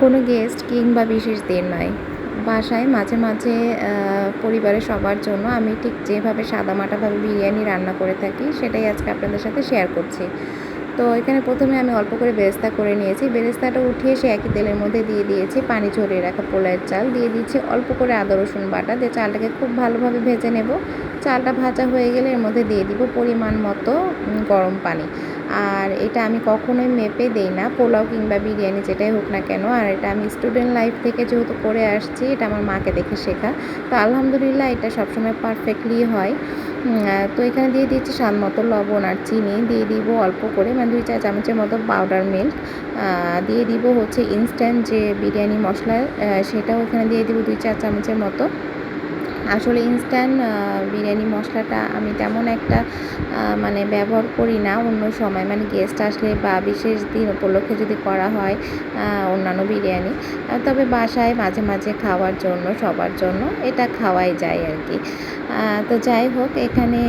কোনো গেস্ট কিংবা বিশেষ দিন নয়, বাসায় মাঝে মাঝে পরিবারের সবার জন্য আমি ঠিক যেভাবে সাদামাটাভাবে বিরিয়ানি রান্না করে থাকি সেটাই আজকে আপনাদের সাথে শেয়ার করছি। তো এখানে প্রথমে আমি অল্প করে বেরেস্তা করে নিয়েছি। বেরেস্তাটা উঠিয়ে সে একই তেলের মধ্যে দিয়ে দিয়েছি পানি ঝরিয়ে রাখা পোলাওয়ের চাল, দিয়ে দিচ্ছি অল্প করে আদা রসুন বাটা, দিয়ে চালটাকে খুব ভালোভাবে ভেজে নেব। চালটা ভাজা হয়ে গেলে এর মধ্যে দিয়ে দিব পরিমাণ মতো গরম পানি। আর এটা আমি কখনোই মেপে দেই না, পোলাও কিংবা বিরিয়ানি যেটাই হোক না কেন। আর এটা আমি স্টুডেন্ট লাইফ থেকে যেহেতু করে আসছি, এটা আমার মাকে দেখে শেখা। তো আলহামদুলিল্লাহ এটা সবসময় পারফেক্টলি হয়। তো এখানে দিয়ে দিচ্ছি স্বাদ মতো লবণ আর চিনি, দিয়ে দিব অল্প করে মানে 2 চা চামচের মতো পাউডার মিল্ক, দিয়ে দিব হচ্ছে ইনস্ট্যান্ট যে বিরিয়ানি মশলা, সেটাও এখানে দিয়ে দিব 2 চা চামচের মতো। আসলে ইনস্ট্যান্ট বিরিয়ানি মশলাটা আমি তেমন একটা মানে ব্যবহার করি না অন্য সময়, মানে গেস্ট আসলে বা বিশেষ দিন উপলক্ষে যদি করা হয় অন্যান্য বিরিয়ানি। তবে বাসায় মাঝে মাঝে খাওয়ার জন্য সবার জন্য এটা খাওয়াই যায় আর কি। তো যাই হোক, এখানে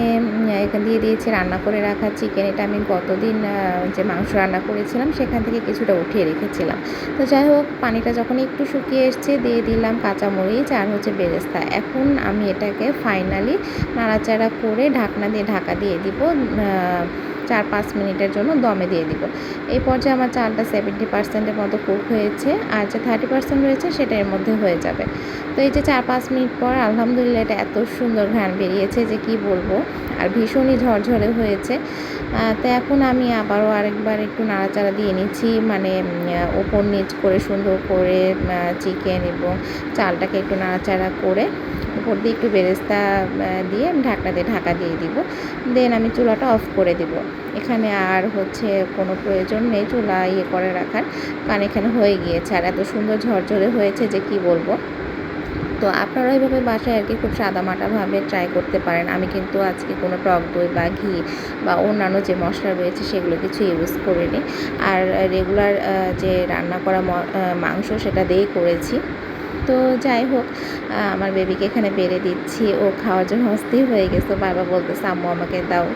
দিয়ে দিয়েছি রান্না করে রাখা চিকেন। এটা আমি গতদিন যে মাংস রান্না করেছিলাম সেখান থেকে কিছুটা উঠিয়ে রেখেছিলাম। তো যাই হোক, পানিটা যখন একটু শুকিয়ে এসছে দিয়ে দিলাম কাঁচামরিচ আর হচ্ছে বেরেস্তা। এখন আমি এটাকে ফাইনালি নাড়াচাড়া করে ঢাকনা দিয়ে ঢাকা দিয়ে দিব, 4-5 মিনিটের জন্য দমে দিয়ে দিব। এই পর্যায়ে আমার চালটা 70% মতো কুক হয়েছে, আর যে 30% রয়েছে সেটা এর মধ্যে হয়ে যাবে। তো এই যে 4-5 মিনিট পর আলহামদুলিল্লাহ এটা এত সুন্দর ঘ্রাণ বেরিয়েছে যে কি বলবো, আর ভীষণই ঝরঝরে হয়েছে। তো এখন আমি আবারও আরেকবার একটু নাড়াচাড়া দিয়ে নিচ্ছি, মানে ওপর নিচ করে সুন্দর করে চিকেন এবং চালটাকে একটু নাড়াচাড়া করে উপর দিয়ে একটু বেরেস্তা দিয়ে ঢাকনা দিয়ে ঢাকা দিয়ে দিব। দেন আমি চুলাটা অফ করে দিব। এখানে আর হচ্ছে কোনো প্রয়োজন নেই চুলা করে রাখার, কারণ এখানে হয়ে গিয়েছে আর এত সুন্দর ঝরঝরে হয়েছে যে কি বলবো। তো আপনারা এইভাবে বাসায় আর কি খুব সাদামাটাভাবে ট্রাই করতে পারেন। আমি কিন্তু আজকে কোনো টক দই বা ঘি বা অন্যান্য যে মশলা রয়েছে সেগুলো কিছু ইউজ করিনি। আর রেগুলার যে রান্না করা মাংস সেটা দিয়েই করেছি। তো যাই হোক, আমার বেবিকে এখানে বেড়ে দিচ্ছি, ও খাওয়ার জন্য অস্থির হয়ে গেছে, বারবার বলতেছে আম্মু আমাকে দাও।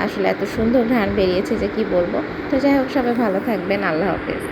আসলে এত সুন্দর ঘ্রাণ বেরিয়েছে যে কি বলবো। তো যাই হোক, সবাই ভালো থাকবেন, আল্লাহ হাফেজ।